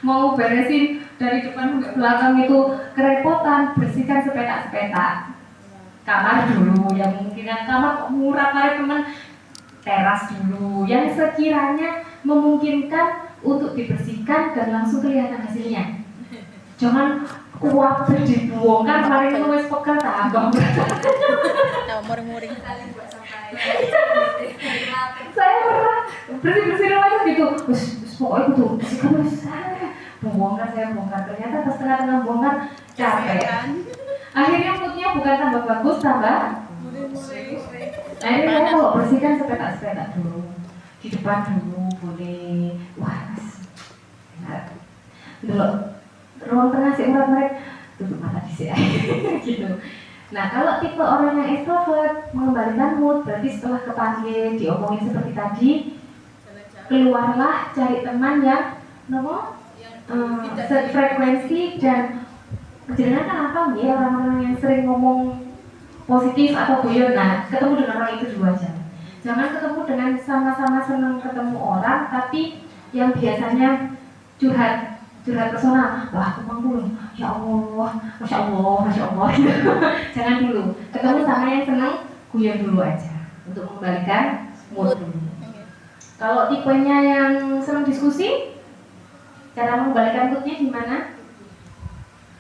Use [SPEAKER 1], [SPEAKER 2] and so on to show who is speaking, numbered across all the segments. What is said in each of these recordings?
[SPEAKER 1] mau beresin dari depan ke belakang itu kerepotan, bersihkan sepetak-sepetak. Kamar dulu, yang mungkin kamar kok murah kali teman, teras dulu, yang sekiranya memungkinkan untuk dibersihkan dan langsung kelihatan hasilnya. Jangan kuat dibongkar, kemarin itu wes pegal tambah.
[SPEAKER 2] Muring-muring.
[SPEAKER 1] Saya pernah bersih rumahnya gitu, pokoknya itu bersihkan terus. Bongkar, saya bongkar, ternyata pas tengah-tengah bongkar capek. Akhirnya moodnya bukan tambah bagus, tambah akhirnya saya kalau bersihkan sepetak-sepetak dulu, di depan dulu boleh. Wah, dulu ruang tengah sih mereka tutup mata di sini gitu. Nah, kalau tipe orang yang extrovert mengembalikan mood, berarti setelah kepanggil diomongin seperti tadi, keluarlah cari teman yang sefrekuensi dan jangan kan apa ya, orang-orang yang sering ngomong positif atau guyon. Nah, ketemu dengan orang itu dulu aja. Jangan ketemu dengan sama-sama senang ketemu orang, tapi yang biasanya curhat personal. Wah, aku dulu. Ya Allah, masya Allah, masya Allah. Jangan dulu. Ketemu sama yang senang guyon dulu aja untuk mengembalikan mood dulu. Kalau tipenya yang senang diskusi, cara mengembalikan moodnya gimana?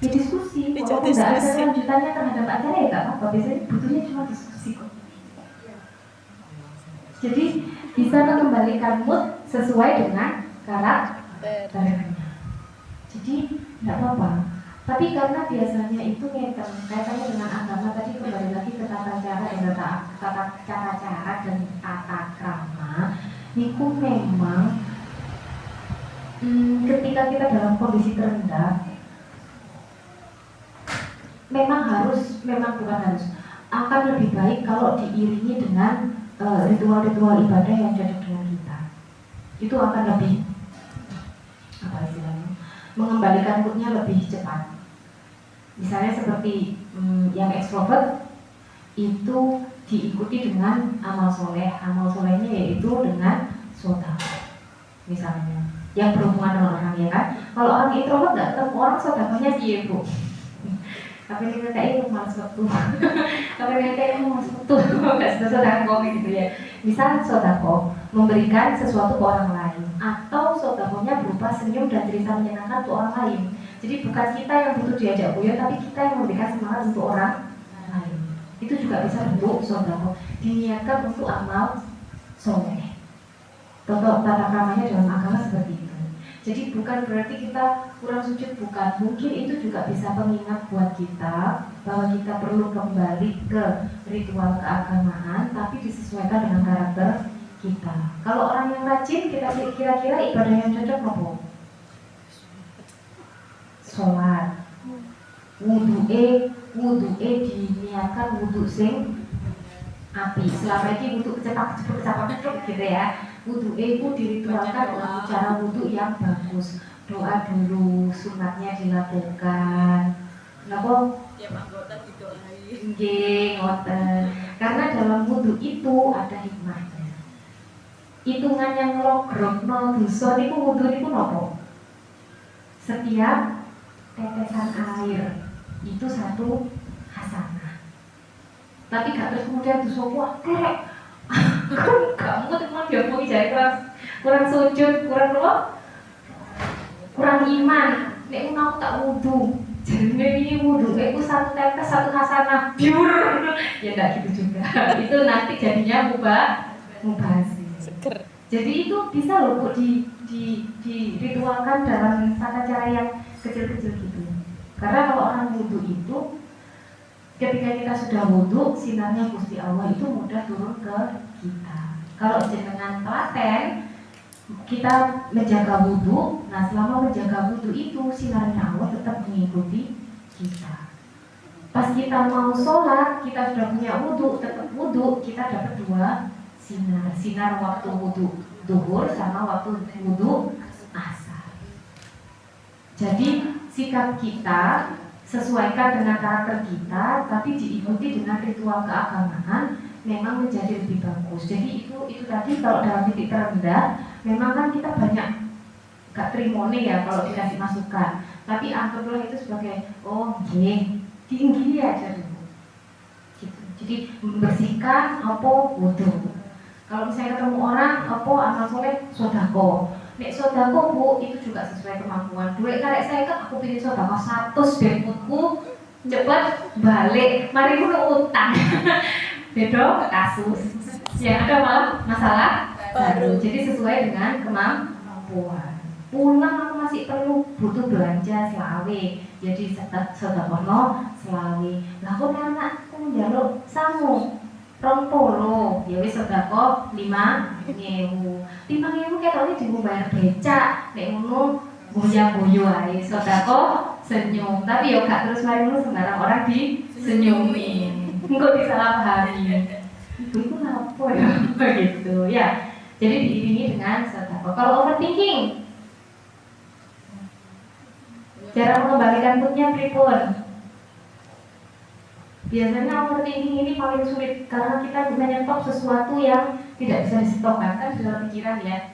[SPEAKER 1] Diskusi, walaupun tidak ada lanjutannya terhadap acara ya nggak apa-apa, biasanya butuhnya cuma diskusi kok. Jadi bisa mengembalikan mood sesuai dengan karakternya. Jadi tidak apa-apa. Tapi karena biasanya itu kaitannya dengan agama, tadi kembali lagi ke tata cara dan cara dan tata krama. Itu memang ketika kita dalam kondisi terendah, memang bukan harus, akan lebih baik kalau diiringi dengan ritual-ritual ibadah yang cocok dengan kita. Itu akan lebih apa istilahnya, mengembalikan moodnya lebih cepat. Misalnya seperti yang ekstrovert itu diikuti dengan amal solehnya yaitu dengan sedekah misalnya, yang berhubungan dengan orang, ya kan. Kalau orang introvert nggak ketemu orang, sedekahnya dia bu. Tapi ini kayak malas waktu. Tapi ini kayak malas waktu. Nggak sedekah gitu ya. Misal sedekah memberikan sesuatu ke orang lain, atau sedekahnya berupa senyum dan cerita menyenangkan untuk orang lain. Jadi bukan kita yang butuh diajak guyon, tapi kita yang memberikan semangat untuk orang lain. Itu juga bisa bentuk sedekah, diniatkan untuk amal soleh. Contoh tata kramanya dalam agama seperti itu. Jadi bukan berarti kita kurang sujud, bukan. Mungkin itu juga bisa pengingat buat kita bahwa kita perlu kembali ke ritual keagamaan, tapi disesuaikan dengan karakter kita. Kalau orang yang rajin, kita kira-kira ibadah yang cocok apa? Sholat. Wudu'e diniatkan wudu sing api. Selama ini wudu cepak gitu ya. Wudu itu diritualkan dengan cara wudu yang bagus. Doa dulu, sunatnya dilakukan. Kenapa?
[SPEAKER 2] Tiap anggota didoain.
[SPEAKER 1] Nggih, ngoten. Karena dalam wudu itu ada hikmahnya. Hitungan yang logrokno dosa niku wudu niku napa? Setiap tetesan air itu satu hasanah. Tapi gak terus kemudian dosa wah kerek. Kamu cuma diomongin jadi kurang sujud, kurang iman. Nek mau tak wudu, jadi ini wudu, nek satu tetes satu hasanah, biur. Ya enggak gitu juga. Itu nanti jadinya mubazir.
[SPEAKER 2] Seger.
[SPEAKER 1] Jadi itu bisa loh kok diritualkan dalam tata cara yang kecil-kecil gitu. Karena kalau orang wudu itu, ketika kita sudah wudu, sinarnya Gusti Allah itu mudah turun ke kita. Kalau jenengan telaten, kita menjaga wudu. Nah, selama menjaga wudu itu, sinarnya Allah tetap mengikuti kita. Pas kita mau sholat, kita sudah punya wudu, tetap wudu, kita dapat dua sinar. Sinar waktu wudu duhur sama waktu wudu asar. Jadi sikap kita sesuaikan dengan karakter kita, tapi diikuti dengan ritual keagamaan, memang menjadi lebih bagus. Jadi itu tadi kalau dalam titik terendah, memang kan kita banyak gak terimone ya kalau dikasih masukan. Tapi anggaplah itu sebagai oh tinggi aja dulu. Gitu. Jadi membersihkan apa wudu. Kalau misalnya ketemu orang apa amal soleh sodako. Nek sodako bu itu juga sesuai kemampuan. Duit karek saya kan aku pilih sodako 100 benutku cepat balik. Mari kudu utang. Beda kasus. Yang ada malah masalah baru. Jadi sesuai dengan kemampuan. Pulang aku masih perlu butuh belanja selawe. Jadi sedakono selawe. Lah aku anakku njaluk sangu 20, ya wis sedekah 5.000. 5.000 ketone dienggo bayar becak. Nek ngono goyang-goyo ae sedekah senyum. Tapi yo gak terus mari ngono sembarang orang disenyumi. Engko disalahpahami. Ibu itu apa ya? Begitu ya. Jadi diiringi dengan sedekah. Kalau overthinking, cara mengembalikan moodnya pripun? Biasanya overthinking ini paling sulit karena kita menyetok sesuatu yang tidak bisa disetokkan kan dalam pikiran ya.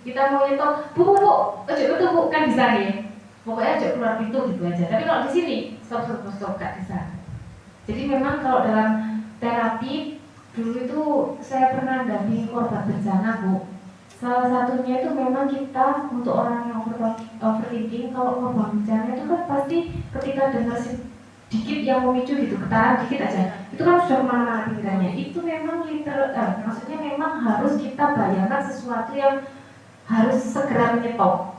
[SPEAKER 1] Kita mau nyetok, bu, ojo betul bu, kan bisa nih. Pokoknya ojo keluar pintu gitu aja. Tapi kalau di sini stop, gak bisa. Jadi memang kalau dalam terapi dulu itu saya pernah dampingi korban bencana bu. Salah satunya itu memang kita untuk orang yang overthinking kalau korban bencana itu kan pasti ketika dengar dikit yang memicu gitu, getaran dikit aja, itu kan sudah kemana-mana pikirannya. Itu memang maksudnya memang harus kita bayangkan sesuatu yang harus segera menyetop.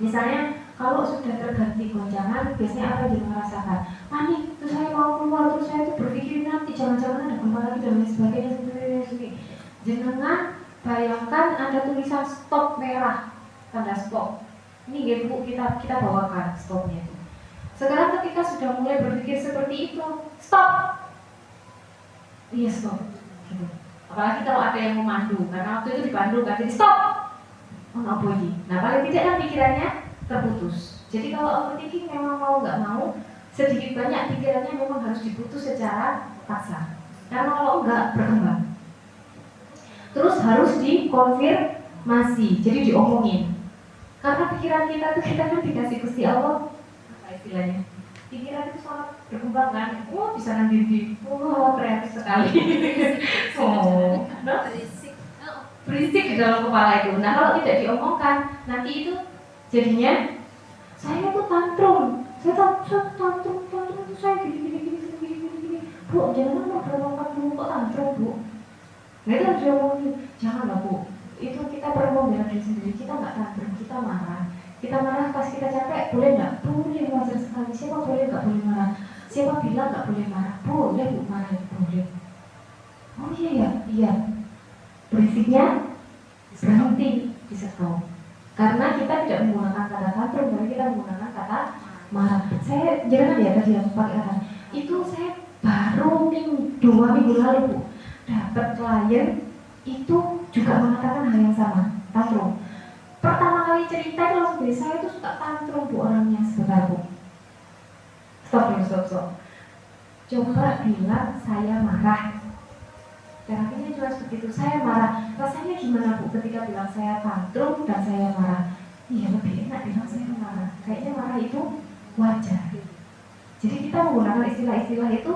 [SPEAKER 1] Misalnya kalau sudah terganti goncangan, biasanya apa yang dirasakan? Panik, terus saya mau keluar, terus saya tuh berpikir nanti jangan-jangan ada gempa lagi dan lain sebagainya. Jangan bayangkan ada tulisan stop merah, tanda stop. Ini bu kita bawakan stopnya itu. Sekarang ketika sudah mulai berpikir seperti itu, stop. Iya stop. Gitu. Apalagi kalau ada yang memandu, karena waktu itu dipandu kan, jadi stop. Oh apa ini? Nah paling tidak kan pikirannya terputus. Jadi kalau overthinking memang mau nggak mau, sedikit banyak pikirannya memang harus diputus secara paksa. Karena kalau enggak berkembang. Terus harus dikonfirmasi, jadi diomongin. Karena pikiran kita tuh kita kan dikasih Gusti Allah. Istilahnya pikiran itu sangat berkembang kan, bisa nanti kreatif sekali. Berisik di dalam kepala itu. Nah kalau tidak diomongkan, nanti itu jadinya saya tuh tantrum, itu saya gini. Bu, jangan mau berlompat dulu kok tantrum bu. Nah itu harus diomongin, janganlah bu. Itu kita perlu membela diri sendiri, kita nggak tantrum, kita marah. Kita marah pas kita capek, boleh nggak? Boleh, wajar sekali. Siapa boleh nggak boleh marah? Siapa bilang nggak boleh marah? Boleh bu, marah boleh. Oh iya. Berisiknya berhenti di stop. Karena kita tidak menggunakan kata tantrum, tapi kita menggunakan kata marah. Saya jangan ya tadi yang pakai kata itu saya baru 2 minggu lalu bu dapat klien itu juga mengatakan hal yang sama, tantrum. Pertama kali cerita itu langsung dari saya itu suka tantrum bu orangnya. Sebentar bu, stop. Coba bilang saya marah. Terapinya juga seperti itu, saya marah. Rasanya gimana bu ketika bilang saya tantrum dan saya marah? Iya lebih enak bilang saya marah. Kayaknya marah itu wajar. Jadi kita menggunakan istilah-istilah itu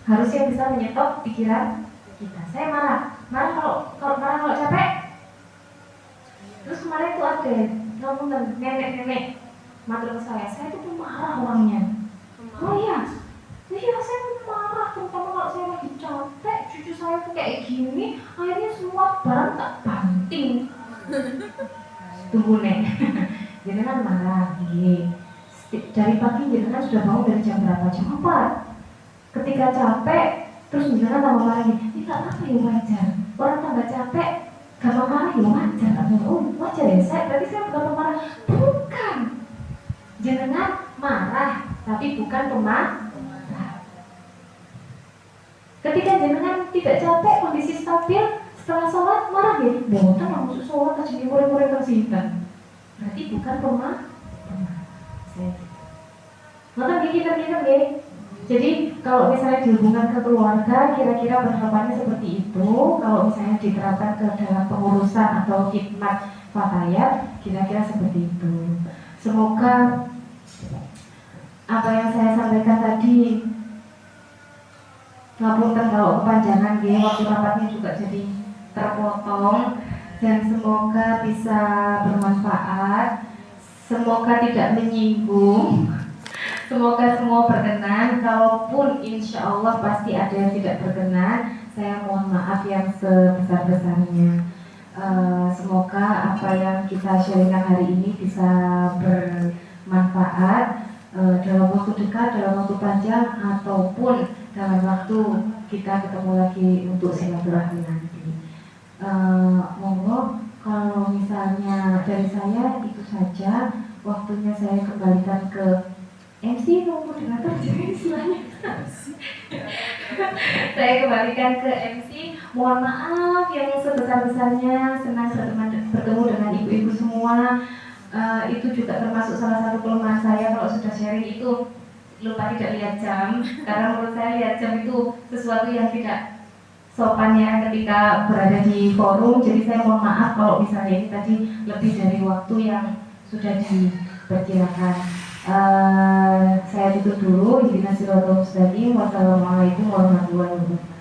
[SPEAKER 1] harusnya bisa menyetop pikiran kita. Saya marah kalau capek. Terus kemarin tuh ada ngomong nenek matur ke saya tuh marah orangnya. Oh iya saya marah, terutama kalau saya lagi capek, cucu saya tuh kayak gini, akhirnya semua barang tak banting. Tunggu nek, jangan marah, dari pagi jangan sudah bangun dari jam berapa? Jam 4. Ketika capek, terus jangan tambah marah lagi. Ini tak apa ya wajar. Orang tambah capek, gampang marah ya wajar. Oh wajar ya, berarti saya bukan pemarah. Bukan. Jangan marah, tapi bukan pemarah. Ketika jenengan tidak capek, kondisi stabil, setelah sholat marah ya, boten langsung sholat aja murid-murid tersihitan. Berarti bukan pemarah. Saya nonton kita ya. Jadi kalau misalnya dihubungkan ke keluarga, kira-kira penerapannya seperti itu. Kalau misalnya diterapkan ke dalam pengurusan atau khidmat fatayat, kira-kira seperti itu. Semoga apa yang saya sampaikan tadi, ngapunten kalau kepanjangan ya, waktu rapatnya juga jadi terpotong, dan semoga bisa bermanfaat, semoga tidak menyinggung, semoga semua berkenan. Kalaupun insya Allah pasti ada yang tidak berkenan, saya mohon maaf yang sebesar-besarnya. Semoga apa yang kita sharingkan hari ini bisa bermanfaat dalam waktu dekat, dalam waktu panjang, ataupun dalam waktu kita ketemu lagi untuk silaturahmi nanti. Monggo, kalau misalnya dari saya itu saja. Waktunya saya kembalikan ke MC maupun moderator, jadi istilahnya. Saya kembalikan ke MC. Mohon maaf yang sebesar-besarnya, senang bertemu dengan ibu-ibu semua. Itu juga termasuk salah satu kelemahan saya kalau sudah sharing itu lupa tidak lihat jam, karena menurut saya lihat jam itu sesuatu yang tidak sopan ya ketika berada di forum. Jadi saya mohon maaf kalau misalnya ini tadi lebih dari waktu yang sudah diperkirakan. Saya tutup dulu. Wassalamualaikum warahmatullahi wabarakatuh.